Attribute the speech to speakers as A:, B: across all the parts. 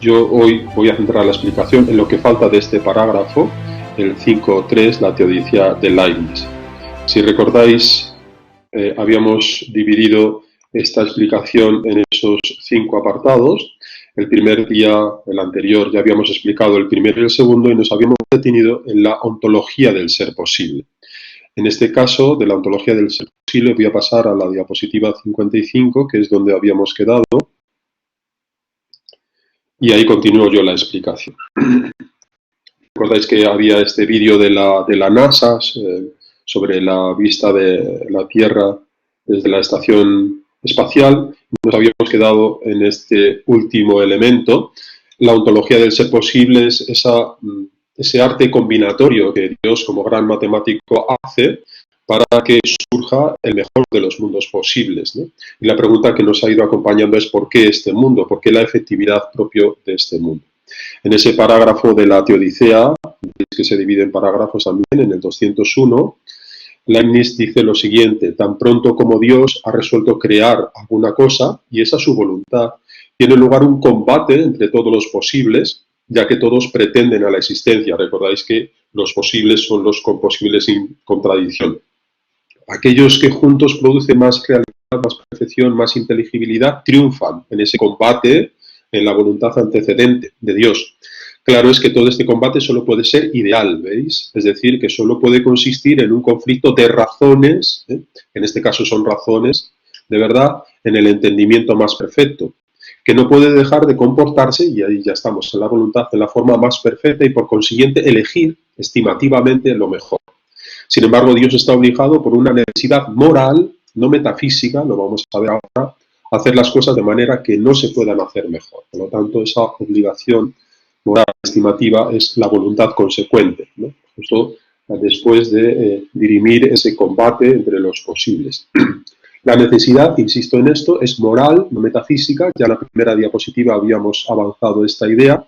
A: Yo hoy voy a centrar la explicación en lo que falta de este parágrafo, el 5.3, la teodicia de Leibniz. Si recordáis, habíamos dividido esta explicación en esos 5 apartados. El primer día, el anterior, ya habíamos explicado el primero y el segundo y nos habíamos detenido en la ontología del ser posible. En este caso, de la ontología del ser posible, voy a pasar a la diapositiva 55, que es donde habíamos quedado, y ahí continúo yo la explicación. Recordáis que había este vídeo de la NASA sobre la vista de la Tierra desde la estación espacial. Nos habíamos quedado en este último elemento. La ontología del ser posible es ese arte combinatorio que Dios, como gran matemático, hace para que surja el mejor de los mundos posibles, ¿no? Y la pregunta que nos ha ido acompañando es ¿por qué este mundo? ¿Por qué la efectividad propia de este mundo? En ese parágrafo de la Teodicea, que se divide en parágrafos también, en el 201, Leibniz dice lo siguiente: tan pronto como Dios ha resuelto crear alguna cosa, y esa es su voluntad, tiene lugar un combate entre todos los posibles, ya que todos pretenden a la existencia. Recordáis que los posibles son los composibles sin contradicción. Aquellos que juntos producen más realidad, más perfección, más inteligibilidad, triunfan en ese combate, en la voluntad antecedente de Dios. Claro es que todo este combate solo puede ser ideal, ¿veis? Es decir, que solo puede consistir en un conflicto de razones, en este caso son razones, de verdad, en el entendimiento más perfecto, que no puede dejar de comportarse, y ahí ya estamos en la voluntad, en la forma más perfecta y por consiguiente elegir estimativamente lo mejor. Sin embargo, Dios está obligado por una necesidad moral, no metafísica, lo vamos a ver ahora, a hacer las cosas de manera que no se puedan hacer mejor. Por lo tanto, esa obligación moral estimativa es la voluntad consecuente, ¿no? Justo después de dirimir ese combate entre los posibles. La necesidad, insisto en esto, es moral, no metafísica. Ya en la primera diapositiva habíamos avanzado esta idea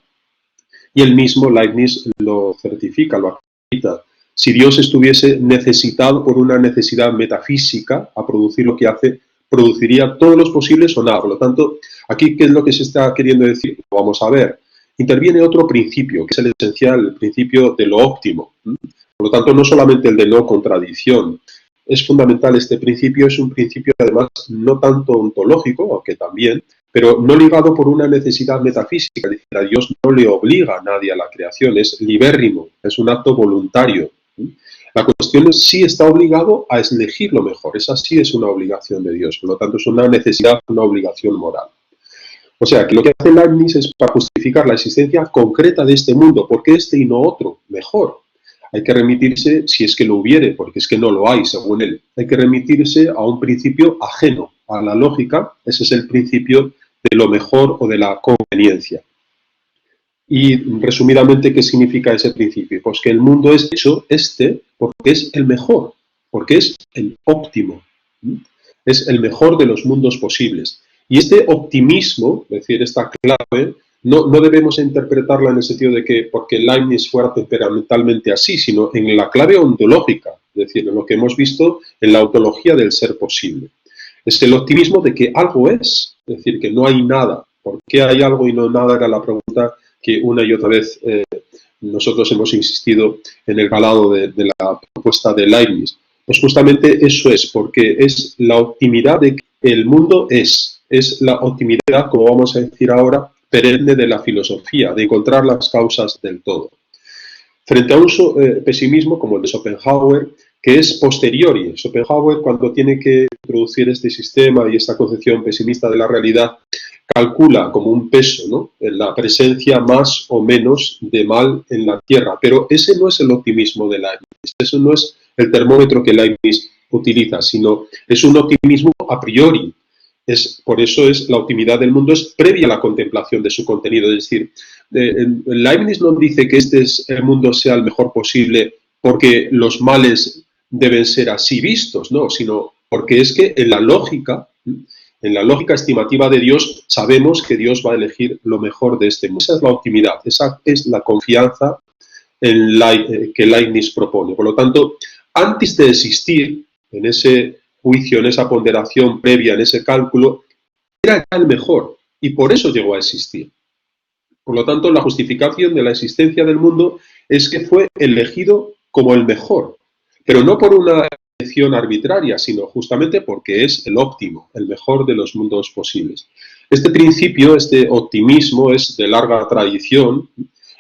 A: y el mismo Leibniz lo certifica, lo acredita. Si Dios estuviese necesitado por una necesidad metafísica a producir lo que hace, produciría todos los posibles o nada. Por lo tanto, aquí, ¿qué es lo que se está queriendo decir? Lo vamos a ver. Interviene otro principio, que es el esencial, el principio de lo óptimo. Por lo tanto, no solamente el de no contradicción. Es fundamental este principio, es un principio además no tanto ontológico, aunque también, pero no ligado por una necesidad metafísica. Es decir, a Dios no le obliga a nadie a la creación, es libérrimo, es un acto voluntario. La cuestión es si está obligado a elegir lo mejor. Esa sí es una obligación de Dios, por lo tanto es una necesidad, una obligación moral. O sea, que lo que hace Leibniz es para justificar la existencia concreta de este mundo. ¿Por qué este y no otro? Mejor. Hay que remitirse, si es que lo hubiere, porque es que no lo hay, según él, hay que remitirse a un principio ajeno a la lógica. Ese es el principio de lo mejor o de la conveniencia. Y resumidamente, ¿qué significa ese principio? Pues que el mundo es hecho porque es el mejor, porque es el óptimo, es el mejor de los mundos posibles. Y este optimismo, es decir, esta clave, no debemos interpretarla en el sentido de que porque Leibniz fuera temperamentalmente así, sino en la clave ontológica, es decir, en lo que hemos visto en la ontología del ser posible. Es el optimismo de que algo es decir, que no hay nada. ¿Por qué hay algo y no nada? Era la pregunta que una y otra vez nosotros hemos insistido en el calado de la propuesta de Leibniz. Pues justamente eso es, porque es la optimidad de que el mundo es la optimidad, como vamos a decir ahora, perenne de la filosofía, de encontrar las causas del todo. Frente a un pesimismo como el de Schopenhauer, que es posteriori. Schopenhauer, cuando tiene que introducir este sistema y esta concepción pesimista de la realidad, calcula como un peso, ¿no?, en la presencia más o menos de mal en la Tierra. Pero ese no es el optimismo de Leibniz, eso no es el termómetro que Leibniz utiliza, sino es un optimismo a priori. Por eso la optimidad del mundo es previa a la contemplación de su contenido. Es decir, Leibniz no dice que el mundo sea el mejor posible porque los males deben ser así vistos, no, sino porque es que en la lógica estimativa de Dios, sabemos que Dios va a elegir lo mejor de este mundo. Esa es la optimidad, esa es la confianza que Leibniz propone. Por lo tanto, antes de existir en ese juicio, en esa ponderación previa, en ese cálculo, era el mejor y por eso llegó a existir. Por lo tanto, la justificación de la existencia del mundo es que fue elegido como el mejor, pero no por una elección arbitraria, sino justamente porque es el óptimo, el mejor de los mundos posibles. Este principio, este optimismo, es de larga tradición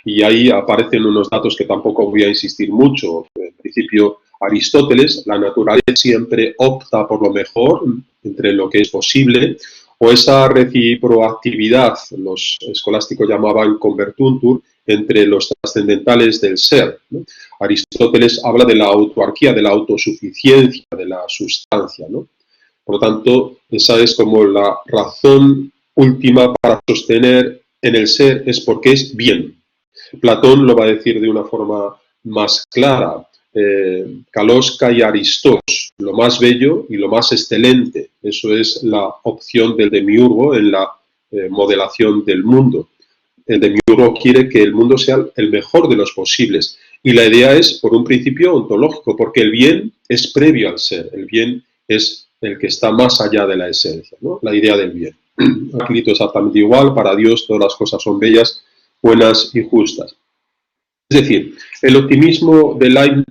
A: y ahí aparecen unos datos que tampoco voy a insistir mucho. En principio, Aristóteles, la naturaleza siempre opta por lo mejor entre lo que es posible, o esa reciproactividad, los escolásticos llamaban convertuntur, entre los trascendentales del ser, ¿no? Aristóteles habla de la autoarquía, de la autosuficiencia, de la sustancia, ¿no? Por lo tanto, esa es como la razón última para sostener en el ser, es porque es bien. Platón lo va a decir de una forma más clara. Kalosca y Aristós, lo más bello y lo más excelente. Eso es la opción del demiurgo en la modelación del mundo. El demiurgo quiere que el mundo sea el mejor de los posibles. Y la idea es por un principio ontológico, porque el bien es previo al ser. El bien es el que está más allá de la esencia, ¿no? La idea del bien. Escrito exactamente igual, para Dios todas las cosas son bellas, buenas y justas. Es decir, el optimismo de Leibniz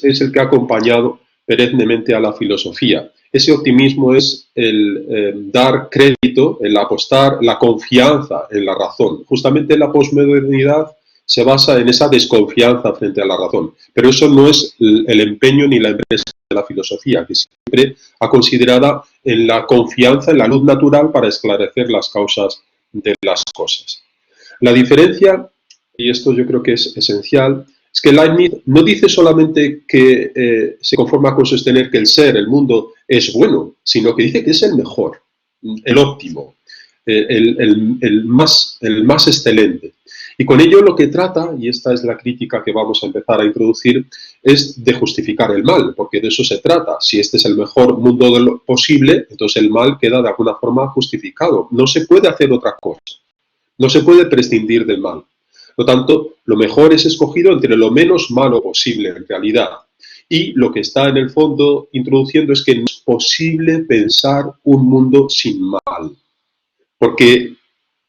A: es el que ha acompañado perennemente a la filosofía. Ese optimismo es el dar crédito, el apostar, la confianza en la razón. Justamente la posmodernidad se basa en esa desconfianza frente a la razón. Pero eso no es el empeño ni la empresa de la filosofía, que siempre ha considerado en la confianza en la luz natural para esclarecer las causas de las cosas. La diferencia, y esto yo creo que es esencial, es que Leibniz no dice solamente que se conforma con sostener que el ser, el mundo, es bueno, sino que dice que es el mejor, el óptimo, el más excelente. Y con ello lo que trata, y esta es la crítica que vamos a empezar a introducir, es de justificar el mal, porque de eso se trata. Si este es el mejor mundo de lo posible, entonces el mal queda de alguna forma justificado. No se puede hacer otra cosa. No se puede prescindir del mal. Por lo tanto, lo mejor es escogido entre lo menos malo posible en realidad. Y lo que está en el fondo introduciendo es que no es posible pensar un mundo sin mal. Porque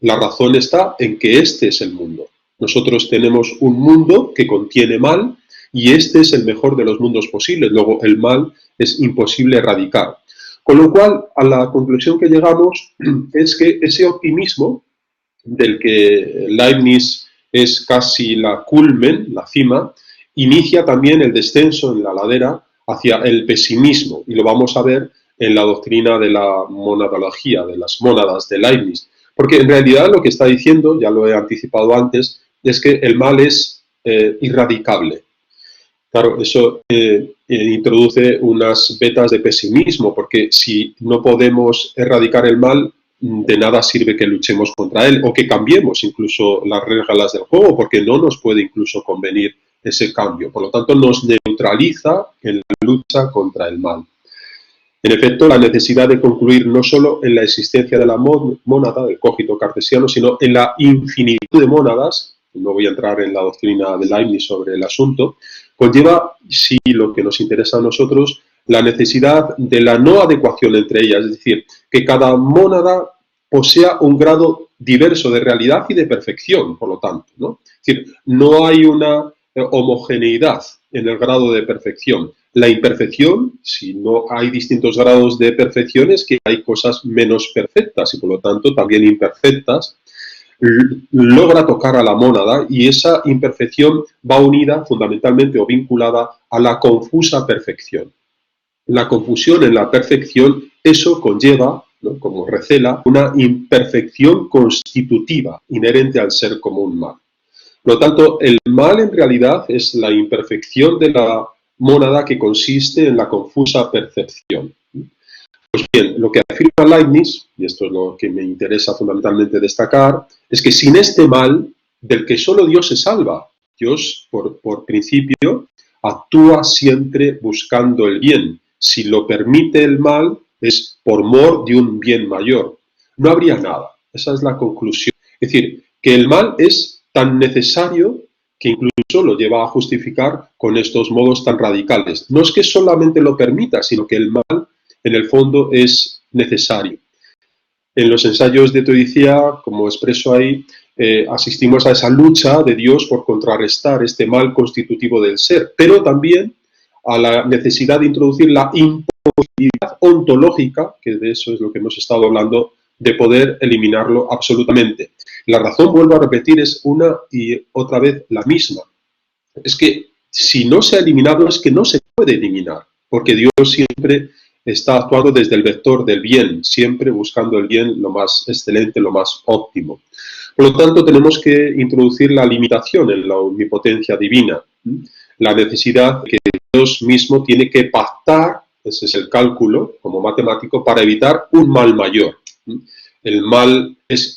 A: la razón está en que este es el mundo. Nosotros tenemos un mundo que contiene mal y este es el mejor de los mundos posibles. Luego, el mal es imposible erradicar. Con lo cual, a la conclusión que llegamos es que ese optimismo del que Leibniz es casi la culmen, la cima, inicia también el descenso en la ladera hacia el pesimismo, y lo vamos a ver en la doctrina de la monadología, de las mónadas de Leibniz, porque en realidad lo que está diciendo, ya lo he anticipado antes, es que el mal es irradicable. Claro, eso introduce unas vetas de pesimismo, porque si no podemos erradicar el mal, de nada sirve que luchemos contra él o que cambiemos incluso las reglas del juego, porque no nos puede incluso convenir ese cambio. Por lo tanto, nos neutraliza en la lucha contra el mal. En efecto, la necesidad de concluir no solo en la existencia de la mónada, del cogito cartesiano, sino en la infinitud de mónadas, no voy a entrar en la doctrina de Leibniz sobre el asunto, conlleva, sí, lo que nos interesa a nosotros, la necesidad de la no adecuación entre ellas, es decir, que cada mónada posea un grado diverso de realidad y de perfección, por lo tanto, ¿no? Es decir, no hay una homogeneidad en el grado de perfección. La imperfección, si no hay distintos grados de perfección, es que hay cosas menos perfectas y por lo tanto también imperfectas, logra tocar a la mónada y esa imperfección va unida fundamentalmente o vinculada a la confusa perfección. La confusión en la perfección, eso conlleva, ¿no?, como recela, una imperfección constitutiva inherente al ser como un mal. Por lo tanto, el mal en realidad es la imperfección de la mónada que consiste en la confusa percepción. Pues bien, lo que afirma Leibniz, y esto es lo que me interesa fundamentalmente destacar, es que sin este mal, del que solo Dios se salva, Dios, por principio, actúa siempre buscando el bien. Si lo permite el mal, es por mor de un bien mayor. No habría nada. Esa es la conclusión. Es decir, que el mal es tan necesario que incluso lo lleva a justificar con estos modos tan radicales. No es que solamente lo permita, sino que el mal, en el fondo, es necesario. En los ensayos de Teodicea, como expreso ahí, asistimos a esa lucha de Dios por contrarrestar este mal constitutivo del ser, pero también a la necesidad de introducir la imposibilidad ontológica, que de eso es lo que hemos estado hablando, de poder eliminarlo absolutamente. La razón, vuelvo a repetir, es una y otra vez la misma. Es que si no se ha eliminado, es que no se puede eliminar, porque Dios siempre está actuando desde el vector del bien, siempre buscando el bien lo más excelente, lo más óptimo. Por lo tanto, tenemos que introducir la limitación en la omnipotencia divina, la necesidad que Dios mismo tiene que pactar, ese es el cálculo como matemático, para evitar un mal mayor. El mal es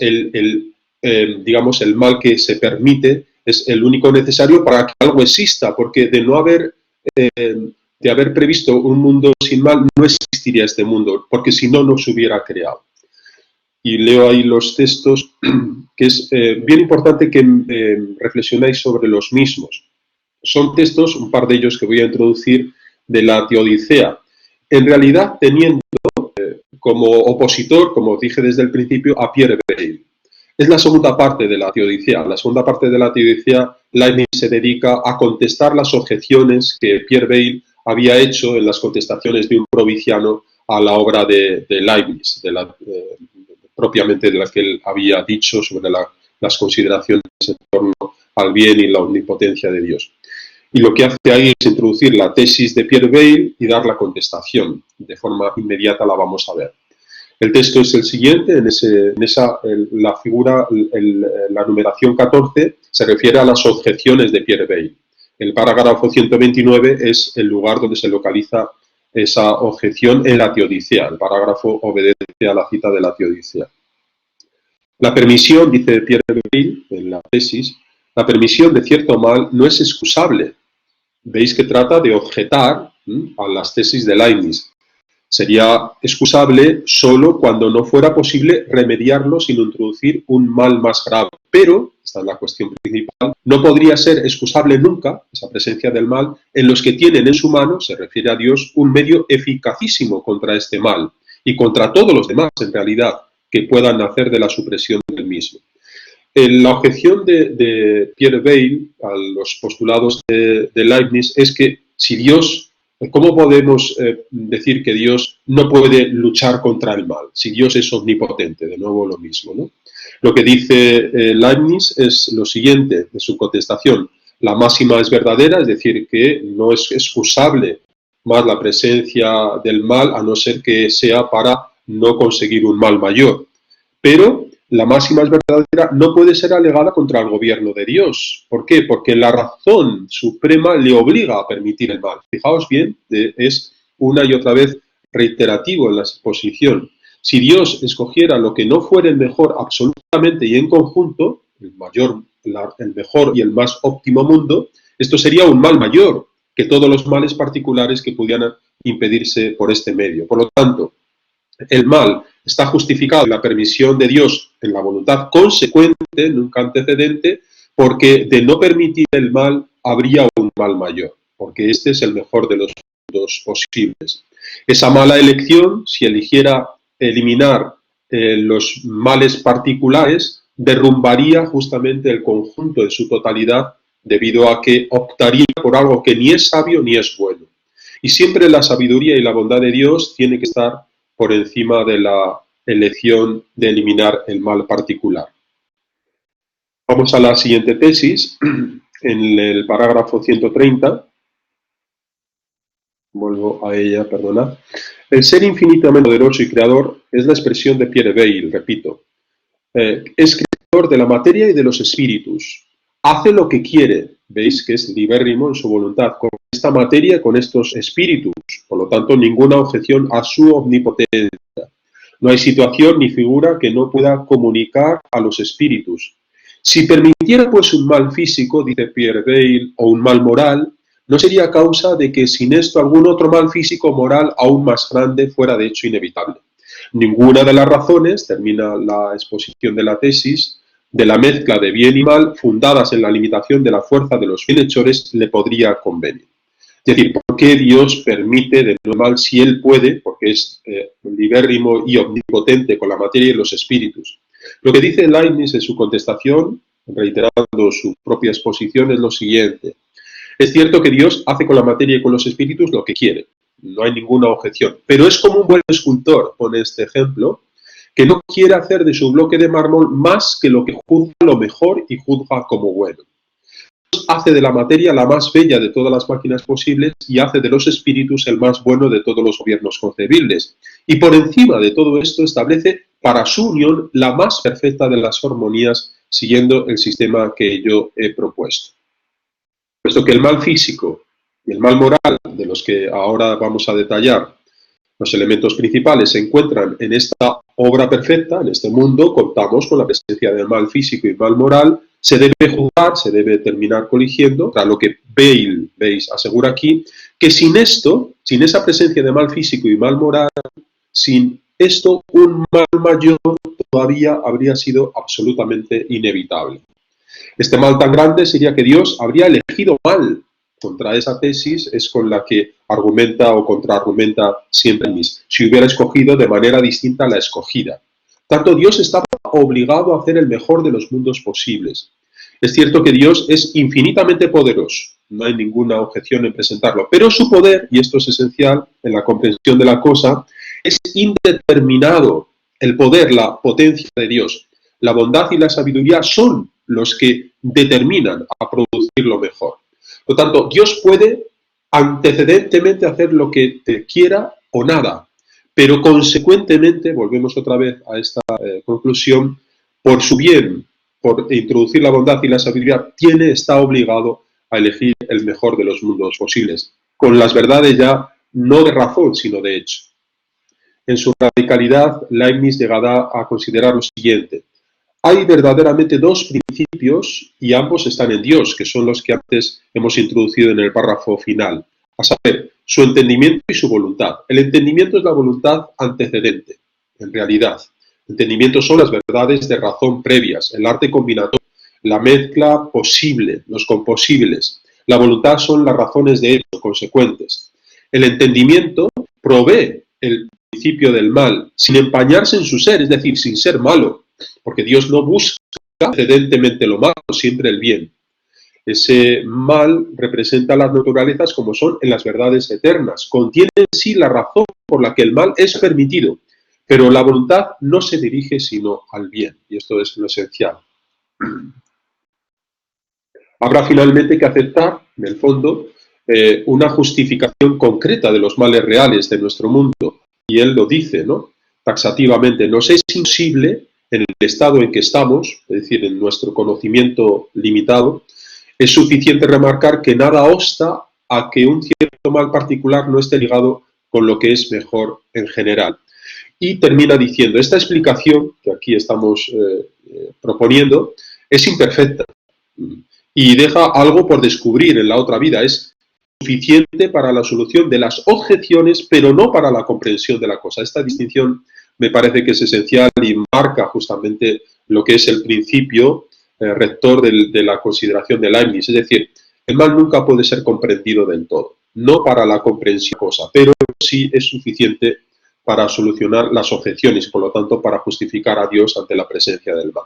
A: digamos, el mal que se permite es el único necesario para que algo exista, porque de no haber, de haber previsto un mundo sin mal, no existiría este mundo, porque si no, no se hubiera creado. Y leo ahí los textos, que es bien importante que reflexionéis sobre los mismos. Son textos, un par de ellos que voy a introducir, de la Teodicea. En realidad, teniendo como opositor, como dije desde el principio, a Pierre Bayle. Es la segunda parte de la Teodicea. La segunda parte de la Teodicea, Leibniz se dedica a contestar las objeciones que Pierre Bayle había hecho en las contestaciones de un provinciano a la obra de Leibniz, propiamente de la que él había dicho sobre las consideraciones en torno al bien y la omnipotencia de Dios. Y lo que hace ahí es introducir la tesis de Pierre Bayle y dar la contestación. De forma inmediata la vamos a ver. El texto es el siguiente, la figura, la numeración 14 se refiere a las objeciones de Pierre Bayle. El parágrafo 129 es el lugar donde se localiza esa objeción en la Teodicea. El parágrafo obedece a la cita de la Teodicea. La permisión, dice Pierre Bayle en la tesis, la permisión de cierto mal no es excusable. Veis que trata de objetar a las tesis de Leibniz. Sería excusable solo cuando no fuera posible remediarlo sin introducir un mal más grave. Pero, esta es la cuestión principal, no podría ser excusable nunca, esa presencia del mal, en los que tienen en su mano, se refiere a Dios, un medio eficacísimo contra este mal y contra todos los demás, en realidad, que puedan nacer de la supresión del mismo. La objeción de Pierre Bayle a los postulados de Leibniz es que si Dios, ¿cómo podemos decir que Dios no puede luchar contra el mal? Si Dios es omnipotente, de nuevo lo mismo, ¿no? Lo que dice Leibniz es lo siguiente de su contestación. La máxima es verdadera, es decir, que no es excusable más la presencia del mal a no ser que sea para no conseguir un mal mayor. Pero la máxima es verdadera no puede ser alegada contra el gobierno de Dios. ¿Por qué? Porque la razón suprema le obliga a permitir el mal. Fijaos bien, es una y otra vez reiterativo en la exposición. Si Dios escogiera lo que no fuera el mejor absolutamente y en conjunto, el mejor y el más óptimo mundo, esto sería un mal mayor que todos los males particulares que pudieran impedirse por este medio. Por lo tanto, el mal está justificado en la permisión de Dios, en la voluntad consecuente, nunca antecedente, porque de no permitir el mal habría un mal mayor, porque este es el mejor de los mundos posibles. Esa mala elección, si eligiera eliminar los males particulares, derrumbaría justamente el conjunto en su totalidad, debido a que optaría por algo que ni es sabio ni es bueno. Y siempre la sabiduría y la bondad de Dios tiene que estar por encima de la elección de eliminar el mal particular. Vamos a la siguiente tesis, en el parágrafo 130. Vuelvo a ella, perdona. El ser infinitamente poderoso y creador es la expresión de Pierre Bayle, repito. Es creador de la materia y de los espíritus. Hace lo que quiere, veis que es libérrimo en su voluntad, con esta materia, con estos espíritus. Por lo tanto, ninguna objeción a su omnipotencia. No hay situación ni figura que no pueda comunicar a los espíritus. Si permitiera pues un mal físico, dice Pierre Bayle, o un mal moral, no sería causa de que sin esto algún otro mal físico o moral aún más grande fuera de hecho inevitable. Ninguna de las razones, termina la exposición de la tesis, de la mezcla de bien y mal, fundadas en la limitación de la fuerza de los bienhechores, le podría convenir. Es decir, ¿por qué Dios permite de lo mal si Él puede, porque es libérrimo y omnipotente con la materia y los espíritus? Lo que dice Leibniz en su contestación, reiterando su propia exposición, es lo siguiente. Es cierto que Dios hace con la materia y con los espíritus lo que quiere, no hay ninguna objeción, pero es como un buen escultor, pone este ejemplo, que no quiere hacer de su bloque de mármol más que lo que juzga lo mejor y juzga como bueno. Dios hace de la materia la más bella de todas las máquinas posibles y hace de los espíritus el más bueno de todos los gobiernos concebibles. Y por encima de todo esto establece para su unión la más perfecta de las armonías, siguiendo el sistema que yo he propuesto. Puesto que el mal físico y el mal moral, de los que ahora vamos a detallar los elementos principales, se encuentran en esta obra perfecta, en este mundo, contamos con la presencia del mal físico y mal moral, se debe juzgar, se debe terminar coligiendo, a lo que Bale, veis, asegura aquí, que sin esto, sin esa presencia de mal físico y mal moral, sin esto, un mal mayor todavía habría sido absolutamente inevitable. Este mal tan grande sería que Dios habría elegido mal. Contra esa tesis es con la que argumenta o contraargumenta siempre Leibniz. Si hubiera escogido de manera distinta la escogida. Tanto Dios estaba obligado a hacer el mejor de los mundos posibles. Es cierto que Dios es infinitamente poderoso, no hay ninguna objeción en presentarlo, pero su poder, y esto es esencial en la comprensión de la cosa, es indeterminado. El poder, la potencia de Dios, la bondad y la sabiduría son los que determinan a producir lo mejor. Por lo tanto, Dios puede antecedentemente hacer lo que te quiera o nada, pero consecuentemente, volvemos otra vez a esta conclusión, por su bien, por introducir la bondad y la sabiduría, está obligado a elegir el mejor de los mundos posibles, con las verdades ya no de razón, sino de hecho. En su radicalidad, Leibniz llegará a considerar lo siguiente. Hay verdaderamente dos principios y ambos están en Dios, que son los que antes hemos introducido en el párrafo final, a saber, su entendimiento y su voluntad. El entendimiento es la voluntad antecedente, en realidad. El entendimiento son las verdades de razón previas, el arte combinatorio, la mezcla posible, los composibles. La voluntad son las razones de hecho, consecuentes. El entendimiento provee el principio del mal, sin empañarse en su ser, es decir, sin ser malo, porque Dios no busca antecedentemente lo malo, siempre el bien. Ese mal representa las naturalezas como son en las verdades eternas, contiene en sí la razón por la que el mal es permitido, pero la voluntad no se dirige sino al bien, y esto es lo esencial. Habrá finalmente que aceptar, en el fondo, una justificación concreta de los males reales de nuestro mundo, y él lo dice, ¿no? Taxativamente, nos es imposible, en el estado en que estamos, es decir, en nuestro conocimiento limitado, es suficiente remarcar que nada obsta a que un cierto mal particular no esté ligado con lo que es mejor en general. Y termina diciendo, esta explicación que aquí estamos proponiendo es imperfecta y deja algo por descubrir en la otra vida. Es suficiente para la solución de las objeciones, pero no para la comprensión de la cosa. Esta distinción me parece que es esencial y marca justamente lo que es el principio rector de la consideración de Leibniz. Es decir, el mal nunca puede ser comprendido del todo. No para la comprensión de la cosa, pero sí es suficiente para solucionar las objeciones y, por lo tanto, para justificar a Dios ante la presencia del mal.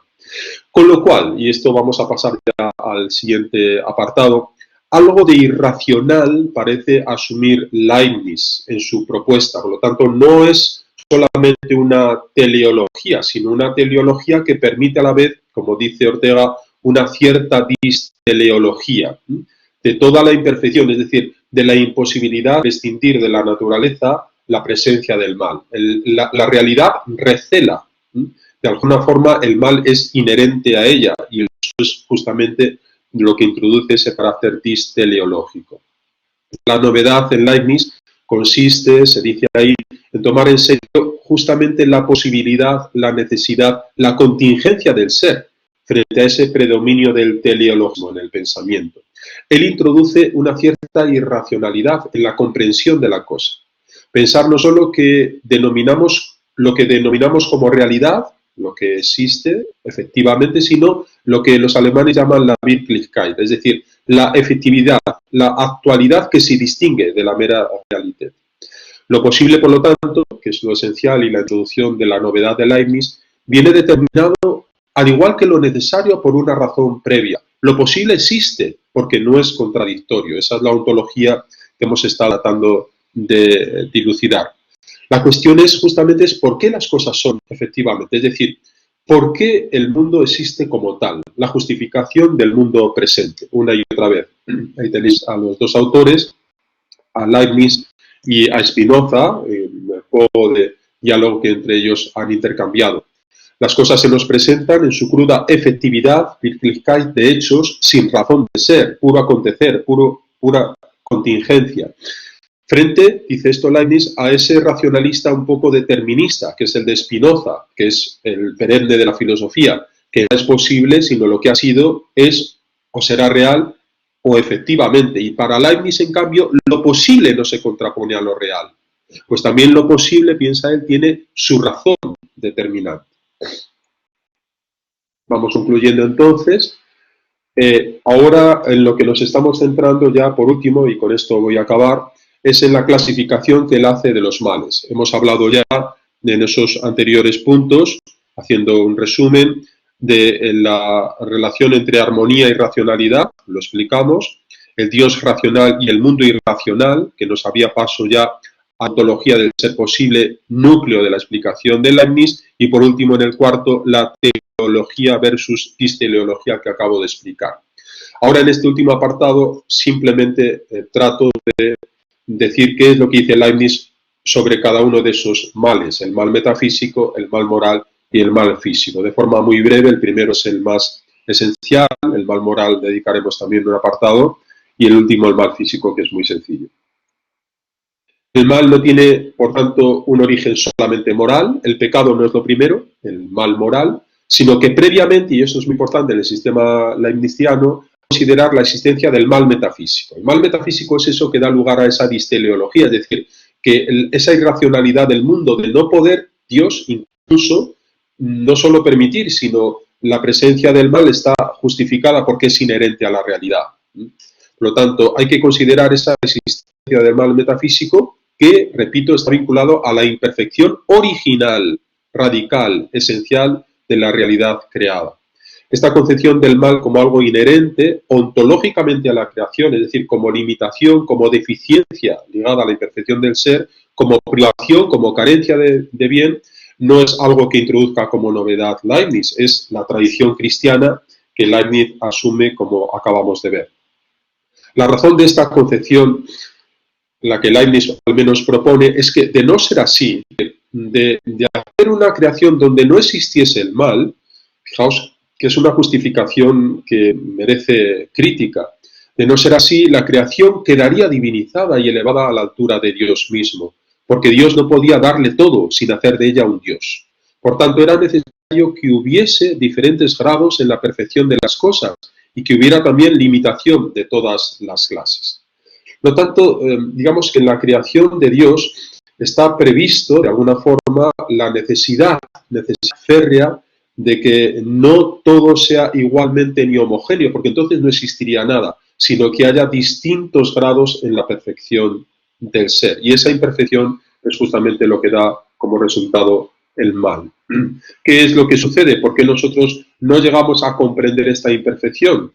A: Con lo cual, y esto vamos a pasar ya al siguiente apartado, algo de irracional parece asumir Leibniz en su propuesta. Por lo tanto, no es solamente una teleología, sino una teleología que permite a la vez, como dice Ortega, una cierta disteleología de toda la imperfección, es decir, de la imposibilidad de distinguir de la naturaleza la presencia del mal. La realidad recela. De alguna forma, el mal es inherente a ella y eso es justamente lo que introduce ese carácter disteleológico. La novedad en Leibniz consiste, se dice ahí, en tomar en serio justamente la posibilidad, la necesidad, la contingencia del ser frente a ese predominio del teleologismo en el pensamiento. Él introduce una cierta irracionalidad en la comprensión de la cosa. Pensar no solo que lo que denominamos como realidad, lo que existe efectivamente, sino lo que los alemanes llaman la Wirklichkeit, es decir, la efectividad, la actualidad que se distingue de la mera realidad. Lo posible, por lo tanto, que es lo esencial y la introducción de la novedad de Leibniz, viene determinado al igual que lo necesario por una razón previa. Lo posible existe porque no es contradictorio. Esa es la ontología que hemos estado tratando de dilucidar. La cuestión es justamente por qué las cosas son efectivamente, es decir, por qué el mundo existe como tal, la justificación del mundo presente, una y otra vez. Ahí tenéis a los dos autores, a Leibniz y a Spinoza, en el juego de diálogo que entre ellos han intercambiado. Las cosas se nos presentan en su cruda efectividad, Wirklichkeit de hechos, sin razón de ser, puro acontecer, pura contingencia. Frente, dice esto Leibniz, a ese racionalista un poco determinista, que es el de Spinoza, que es el perenne de la filosofía, que no es posible, sino lo que ha sido es o será real o efectivamente. Y para Leibniz, en cambio, lo posible no se contrapone a lo real. Pues también lo posible, piensa él, tiene su razón determinante. Vamos concluyendo entonces. Ahora en lo que nos estamos centrando ya por último, y con esto voy a acabar, es en la clasificación que él hace de los males. Hemos hablado ya en esos anteriores puntos, haciendo un resumen de la relación entre armonía y racionalidad, lo explicamos, el Dios racional y el mundo irracional, que nos había paso ya a ontología del ser posible, núcleo de la explicación de Leibniz, y por último en el cuarto, la teleología versus pisteleología que acabo de explicar. Ahora en este último apartado simplemente trato de decir qué es lo que dice Leibniz sobre cada uno de esos males, el mal metafísico, el mal moral y el mal físico. De forma muy breve, el primero es el más esencial, el mal moral dedicaremos también un apartado, y el último el mal físico, que es muy sencillo. El mal no tiene, por tanto, un origen solamente moral, el pecado no es lo primero, el mal moral, sino que previamente, y esto es muy importante en el sistema leibniziano, considerar la existencia del mal metafísico. El mal metafísico es eso que da lugar a esa disteleología, es decir, que esa irracionalidad del mundo, del no poder, Dios incluso, no solo permitir, sino la presencia del mal está justificada porque es inherente a la realidad. Por lo tanto, hay que considerar esa existencia del mal metafísico que, repito, está vinculado a la imperfección original, radical, esencial de la realidad creada. Esta concepción del mal como algo inherente ontológicamente a la creación, es decir, como limitación, como deficiencia ligada a la imperfección del ser, como privación, como carencia de bien, no es algo que introduzca como novedad Leibniz, es la tradición cristiana que Leibniz asume como acabamos de ver. La razón de esta concepción, la que Leibniz al menos propone, es que de no ser así, de hacer una creación donde no existiese el mal, fijaos que es una justificación que merece crítica. De no ser así, la creación quedaría divinizada y elevada a la altura de Dios mismo, porque Dios no podía darle todo sin hacer de ella un Dios. Por tanto, era necesario que hubiese diferentes grados en la perfección de las cosas y que hubiera también limitación de todas las clases. Por lo tanto, digamos que en la creación de Dios está previsto, de alguna forma, la necesidad férrea de que no todo sea igualmente ni homogéneo, porque entonces no existiría nada, sino que haya distintos grados en la perfección del ser. Y esa imperfección es justamente lo que da como resultado el mal. ¿Qué es lo que sucede? ¿Por qué nosotros no llegamos a comprender esta imperfección?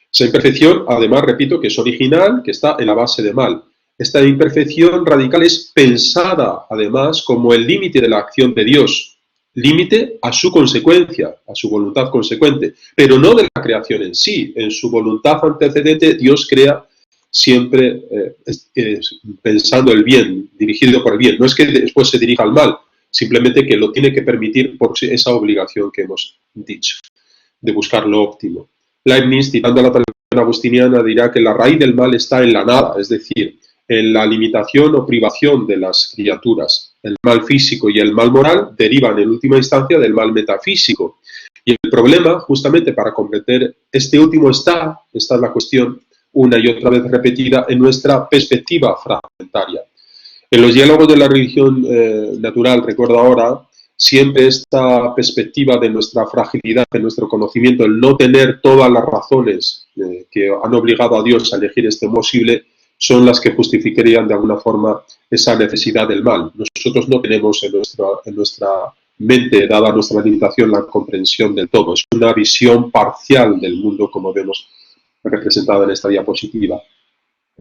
A: Esa imperfección, además, repito, que es original, que está en la base de mal. Esta imperfección radical es pensada, además, como el límite de la acción de Dios, límite a su consecuencia, a su voluntad consecuente, pero no de la creación en sí. En su voluntad antecedente, Dios crea siempre pensando el bien, dirigido por el bien. No es que después se dirija al mal, simplemente que lo tiene que permitir por esa obligación que hemos dicho, de buscar lo óptimo. Leibniz, citando a la tradición agustiniana, dirá que la raíz del mal está en la nada, es decir, en la limitación o privación de las criaturas. El mal físico y el mal moral derivan en última instancia del mal metafísico. Y el problema, justamente para comprender este último, esta es la cuestión, una y otra vez repetida, en nuestra perspectiva fragmentaria. En los diálogos de la religión natural, recuerdo ahora, siempre esta perspectiva de nuestra fragilidad, de nuestro conocimiento, el no tener todas las razones que han obligado a Dios a elegir este posible, son las que justificarían de alguna forma esa necesidad del mal. Nosotros no tenemos en nuestra mente, dada nuestra limitación, la comprensión del todo. Es una visión parcial del mundo, como vemos representada en esta diapositiva.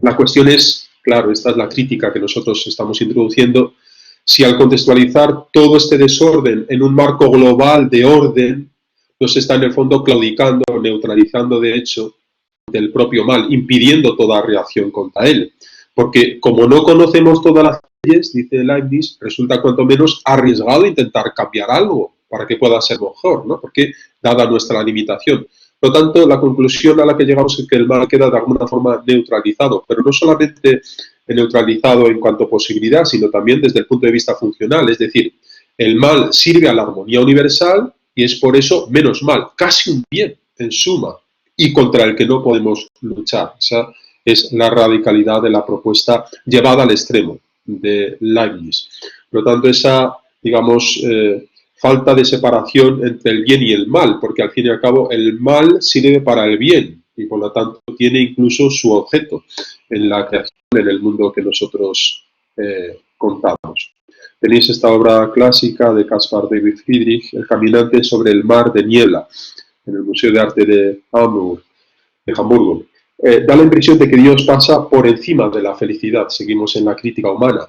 A: La cuestión es, claro, esta es la crítica que nosotros estamos introduciendo, si al contextualizar todo este desorden en un marco global de orden, nos está en el fondo claudicando, neutralizando de hecho del propio mal, impidiendo toda reacción contra él. Porque como no conocemos todas las leyes, dice Leibniz, resulta cuanto menos arriesgado intentar cambiar algo para que pueda ser mejor, ¿no? Porque dada nuestra limitación. Por lo tanto, la conclusión a la que llegamos es que el mal queda de alguna forma neutralizado, pero no solamente neutralizado en cuanto a posibilidad, sino también desde el punto de vista funcional. Es decir, el mal sirve a la armonía universal y es por eso menos mal, casi un bien, en suma, y contra el que no podemos luchar. Esa es la radicalidad de la propuesta llevada al extremo de Leibniz. Por lo tanto, esa, digamos, falta de separación entre el bien y el mal, porque al fin y al cabo el mal sirve para el bien y por lo tanto tiene incluso su objeto en la creación, en el mundo que nosotros contamos. Tenéis esta obra clásica de Caspar David Friedrich, El caminante sobre el mar de niebla, en el Museo de Arte de Hamburgo. Da la impresión de que Dios pasa por encima de la felicidad. Seguimos en la crítica humana.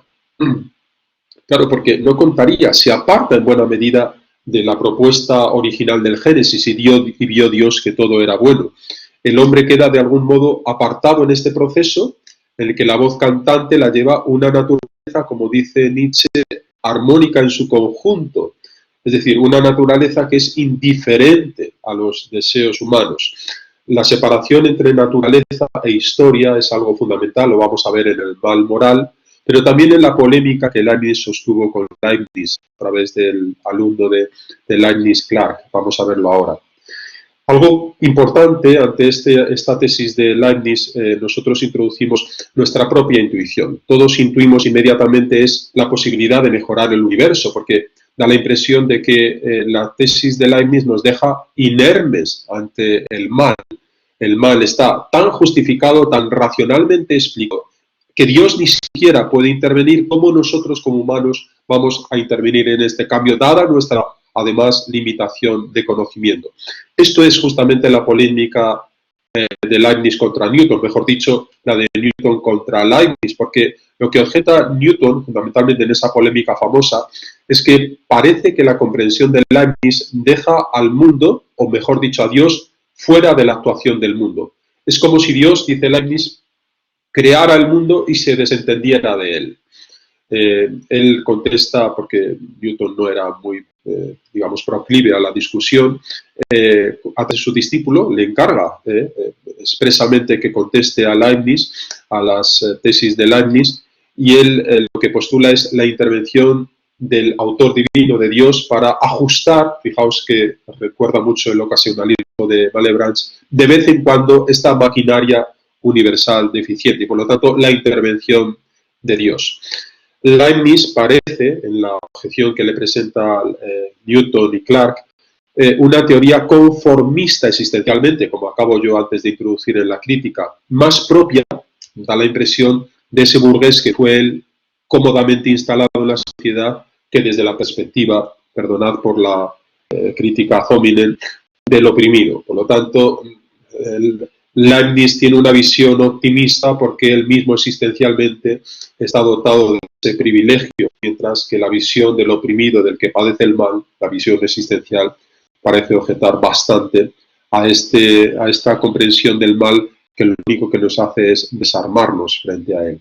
A: Claro, porque no contaría, se aparta en buena medida de la propuesta original del Génesis y vio Dios que todo era bueno. El hombre queda de algún modo apartado en este proceso en el que la voz cantante la lleva una naturaleza, como dice Nietzsche, armónica en su conjunto. Es decir, una naturaleza que es indiferente a los deseos humanos. La separación entre naturaleza e historia es algo fundamental, lo vamos a ver en el mal moral, pero también en la polémica que Leibniz sostuvo con Leibniz a través del alumno de Leibniz, Clark. Vamos a verlo ahora. Algo importante ante esta tesis de Leibniz, nosotros introducimos nuestra propia intuición. Todos intuimos inmediatamente es la posibilidad de mejorar el universo, porque da la impresión de que la tesis de Leibniz nos deja inermes ante el mal. El mal está tan justificado, tan racionalmente explicado, que Dios ni siquiera puede intervenir. ¿Cómo nosotros como humanos vamos a intervenir en este cambio, dada nuestra, además, limitación de conocimiento? Esto es justamente la polémica de Leibniz contra Newton, mejor dicho, la de Newton contra Leibniz, porque lo que objeta Newton, fundamentalmente en esa polémica famosa, es que parece que la comprensión de Leibniz deja al mundo, o mejor dicho, a Dios, fuera de la actuación del mundo. Es como si Dios, dice Leibniz, creara el mundo y se desentendiera de él. Él contesta, porque Newton no era muy, digamos, proclive a la discusión, a su discípulo le encarga expresamente que conteste a Leibniz, a las tesis de Leibniz, y él lo que postula es la intervención del autor divino de Dios para ajustar, fijaos que recuerda mucho el ocasionalismo de Malebranche, de vez en cuando esta maquinaria universal deficiente y por lo tanto la intervención de Dios. Leibniz parece, en la objeción que le presenta Newton y Clark, una teoría conformista existencialmente, como acabo yo antes de introducir en la crítica, más propia, da la impresión, de ese burgués que fue él cómodamente instalado en la sociedad, que desde la perspectiva, perdonad por la crítica ad hominem, del oprimido. Por lo tanto, Leibniz tiene una visión optimista porque él mismo existencialmente está dotado de ese privilegio, mientras que la visión del oprimido, del que padece el mal, la visión existencial, parece objetar bastante a esta comprensión del mal que lo único que nos hace es desarmarnos frente a él.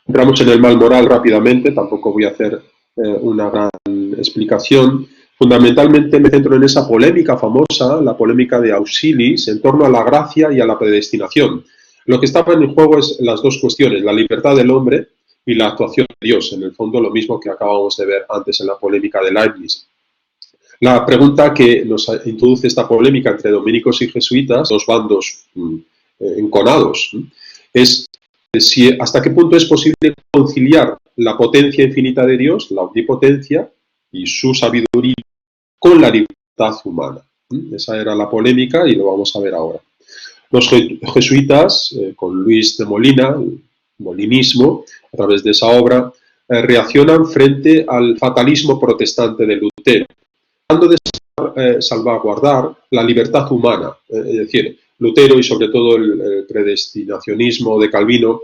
A: Entramos en el mal moral rápidamente, tampoco voy a hacer una gran explicación. Fundamentalmente me centro en esa polémica famosa, la polémica de Auxilis, en torno a la gracia y a la predestinación. Lo que estaba en juego es las dos cuestiones, la libertad del hombre y la actuación de Dios. En el fondo, lo mismo que acabamos de ver antes en la polémica de Leibniz. La pregunta que nos introduce esta polémica entre dominicos y jesuitas, dos bandos enconados, es si hasta qué punto es posible conciliar la potencia infinita de Dios, la omnipotencia y su sabiduría con la libertad humana. Esa era la polémica y lo vamos a ver ahora. Los jesuitas, con Luis de Molina, el molinismo, a través de esa obra, reaccionan frente al fatalismo protestante de Lutero, tratando de salvaguardar la libertad humana. Es decir, Lutero y sobre todo el predestinacionismo de Calvino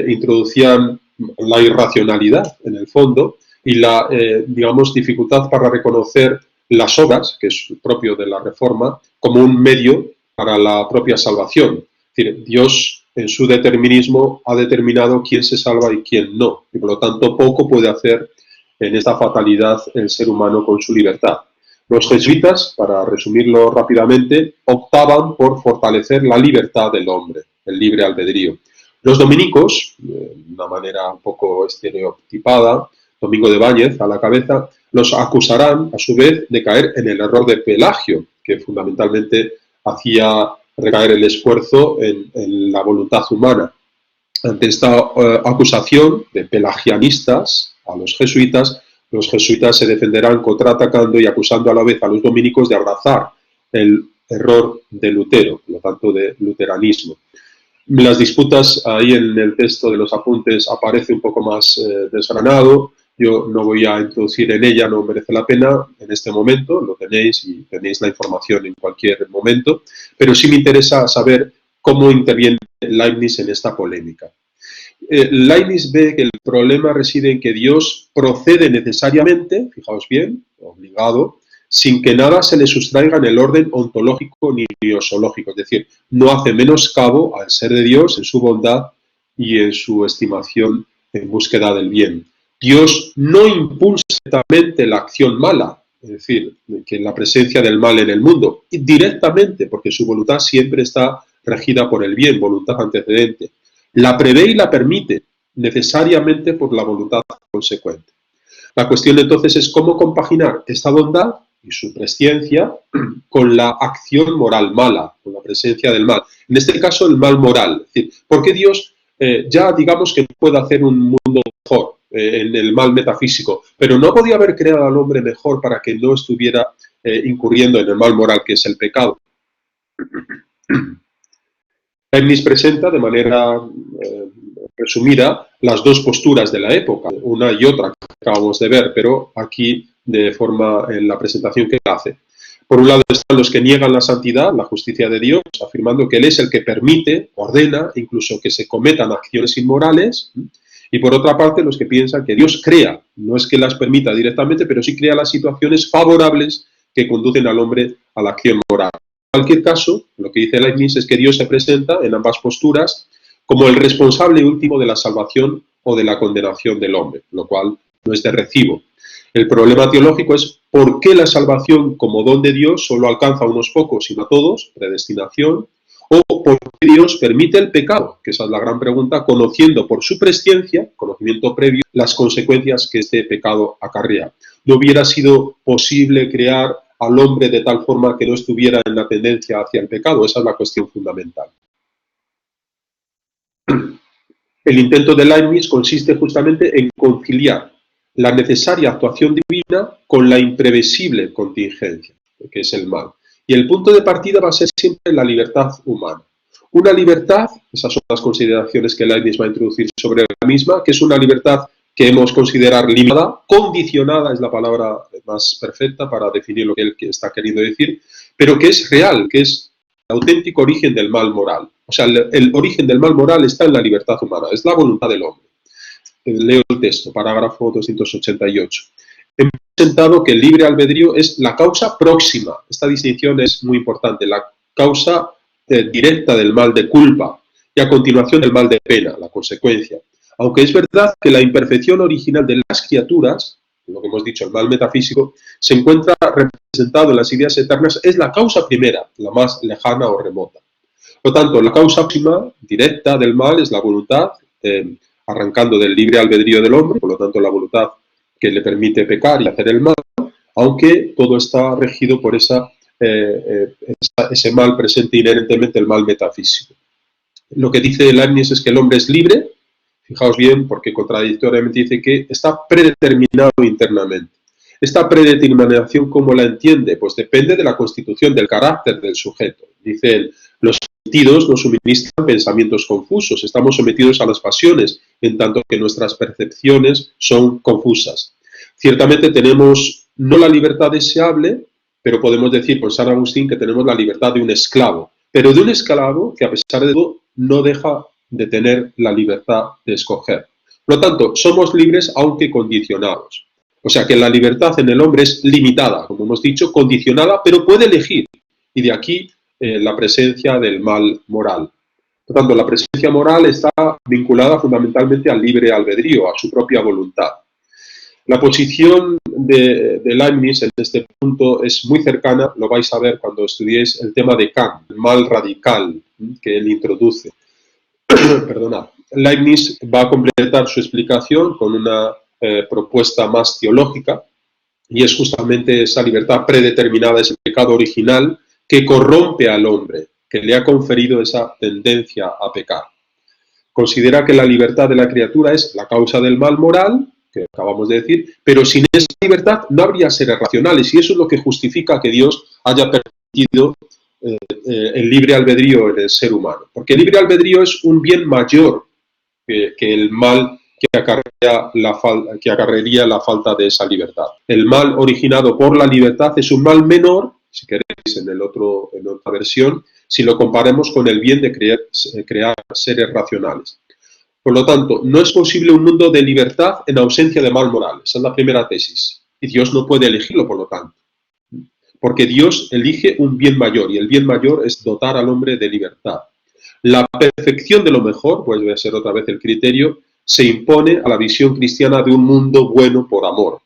A: introducían la irracionalidad en el fondo y la, digamos, dificultad para reconocer las obras, que es propio de la Reforma, como un medio para la propia salvación. Es decir, Dios en su determinismo ha determinado quién se salva y quién no, y por lo tanto poco puede hacer en esta fatalidad el ser humano con su libertad. Los jesuitas, para resumirlo rápidamente, optaban por fortalecer la libertad del hombre, el libre albedrío. Los dominicos, de una manera un poco estereotipada, Domingo de Báñez a la cabeza, los acusarán a su vez de caer en el error de Pelagio, que fundamentalmente hacía recaer el esfuerzo en la voluntad humana. Ante esta acusación de pelagianistas a los jesuitas se defenderán contraatacando y acusando a la vez a los dominicos de abrazar el error de Lutero, por lo tanto de luteranismo. Las disputas ahí en el texto de los apuntes aparece un poco más desgranado. Yo no voy a introducir en ella, no merece la pena en este momento, lo tenéis y tenéis la información en cualquier momento, pero sí me interesa saber cómo interviene Leibniz en esta polémica. Leibniz ve que el problema reside en que Dios procede necesariamente, fijaos bien, obligado, sin que nada se le sustraiga en el orden ontológico ni biosológico, es decir, no hace menoscabo al ser de Dios en su bondad y en su estimación en búsqueda del bien. Dios no impulsa directamente la acción mala, es decir, que la presencia del mal en el mundo, directamente, porque su voluntad siempre está regida por el bien, voluntad antecedente. La prevé y la permite, necesariamente por la voluntad consecuente. La cuestión entonces es cómo compaginar esta bondad y su presciencia con la acción moral mala, con la presencia del mal. En este caso, el mal moral. Es decir, ¿por qué Dios ya digamos que puede hacer un mundo mejor en el mal metafísico, pero no podía haber creado al hombre mejor para que no estuviera incurriendo en el mal moral que es el pecado? Leibniz presenta de manera resumida las dos posturas de la época, una y otra que acabamos de ver, pero aquí de forma en la presentación que hace. Por un lado están los que niegan la santidad, la justicia de Dios, afirmando que Él es el que permite, ordena, incluso que se cometan acciones inmorales, y por otra parte los que piensan que Dios crea, no es que las permita directamente, pero sí crea las situaciones favorables que conducen al hombre a la acción moral. En cualquier caso, lo que dice Leibniz es que Dios se presenta en ambas posturas como el responsable último de la salvación o de la condenación del hombre, lo cual no es de recibo. El problema teológico es por qué la salvación como don de Dios solo alcanza a unos pocos y no a todos, predestinación, o por qué Dios permite el pecado, que esa es la gran pregunta, conociendo por su presciencia, conocimiento previo, las consecuencias que este pecado acarrea. ¿No hubiera sido posible crear al hombre de tal forma que no estuviera en la tendencia hacia el pecado? Esa es la cuestión fundamental. El intento de Leibniz consiste justamente en conciliar la necesaria actuación divina con la imprevisible contingencia, que es el mal. Y el punto de partida va a ser siempre la libertad humana. Una libertad, esas son las consideraciones que Leibniz va a introducir sobre la misma, que es una libertad que hemos considerar limitada, condicionada es la palabra más perfecta para definir lo que él está queriendo decir, pero que es real, que es el auténtico origen del mal moral. O sea, el origen del mal moral está en la libertad humana, es la voluntad del hombre. Leo el texto, parágrafo 288. Hemos presentado que el libre albedrío es la causa próxima. Esta distinción es muy importante. La causa directa del mal de culpa y a continuación del mal de pena, la consecuencia. Aunque es verdad que la imperfección original de las criaturas, lo que hemos dicho, el mal metafísico, se encuentra representado en las ideas eternas, es la causa primera, la más lejana o remota. Por lo tanto, la causa próxima, directa del mal es la voluntad, arrancando del libre albedrío del hombre, por lo tanto la voluntad que le permite pecar y hacer el mal, aunque todo está regido por ese mal presente inherentemente, el mal metafísico. Lo que dice Leibniz es que el hombre es libre, fijaos bien, porque contradictoriamente dice que está predeterminado internamente. Esta predeterminación, ¿cómo la entiende? Pues depende de la constitución del carácter del sujeto. Dice él, los sentidos nos suministran pensamientos confusos, estamos sometidos a las pasiones, en tanto que nuestras percepciones son confusas. Ciertamente tenemos no la libertad deseable, pero podemos decir por San Agustín que tenemos la libertad de un esclavo, pero de un esclavo que a pesar de todo no deja de tener la libertad de escoger. Por lo tanto, somos libres aunque condicionados. O sea que la libertad en el hombre es limitada, como hemos dicho, condicionada, pero puede elegir. Y de aquí la presencia del mal moral. Por tanto, la presencia moral está vinculada fundamentalmente al libre albedrío, a su propia voluntad. La posición de Leibniz en este punto es muy cercana, lo vais a ver cuando estudiéis el tema de Kant, el mal radical que él introduce. Perdonad. Leibniz va a completar su explicación con una propuesta más teológica, y es justamente esa libertad predeterminada, ese pecado original que corrompe al hombre, que le ha conferido esa tendencia a pecar. Considera que la libertad de la criatura es la causa del mal moral, que acabamos de decir, pero sin esa libertad no habría seres racionales, y eso es lo que justifica que Dios haya permitido el libre albedrío en el ser humano. Porque el libre albedrío es un bien mayor que el mal que acarrearía la falta de esa libertad. El mal originado por la libertad es un mal menor, si queréis en otra versión, si lo comparamos con el bien de crear seres racionales. Por lo tanto, no es posible un mundo de libertad en ausencia de mal moral. Esa es la primera tesis. Y Dios no puede elegirlo, por lo tanto. Porque Dios elige un bien mayor, y el bien mayor es dotar al hombre de libertad. La perfección de lo mejor, vuelve a ser otra vez el criterio, se impone a la visión cristiana de un mundo bueno por amor.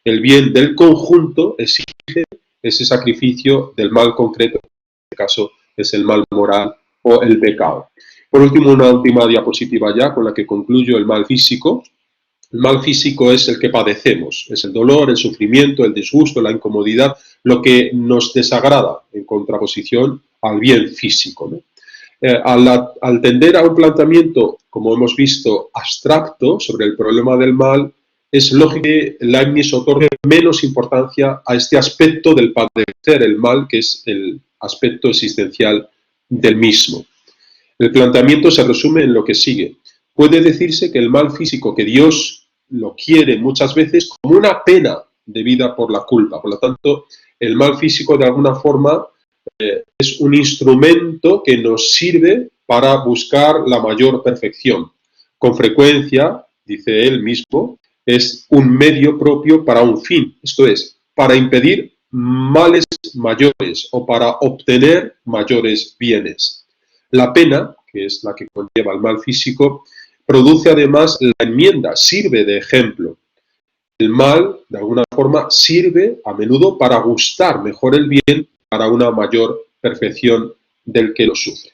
A: El bien del conjunto exige ese sacrificio del mal concreto, en este caso es el mal moral o el pecado. Por último, una última diapositiva ya con la que concluyo el mal físico. El mal físico es el que padecemos, es el dolor, el sufrimiento, el disgusto, la incomodidad, lo que nos desagrada en contraposición al bien físico, ¿no? Al tender a un planteamiento, como hemos visto, abstracto sobre el problema del mal, es lógico que Leibniz otorgue menos importancia a este aspecto del padecer el mal, que es el aspecto existencial del mismo. El planteamiento se resume en lo que sigue. Puede decirse que el mal físico, que Dios lo quiere muchas veces como una pena debida por la culpa. Por lo tanto, el mal físico de alguna forma es un instrumento que nos sirve para buscar la mayor perfección. Con frecuencia, dice él mismo, es un medio propio para un fin, esto es, para impedir males mayores o para obtener mayores bienes. La pena, que es la que conlleva el mal físico, produce además la enmienda, sirve de ejemplo. El mal, de alguna forma, sirve a menudo para gustar mejor el bien, para una mayor perfección del que lo sufre.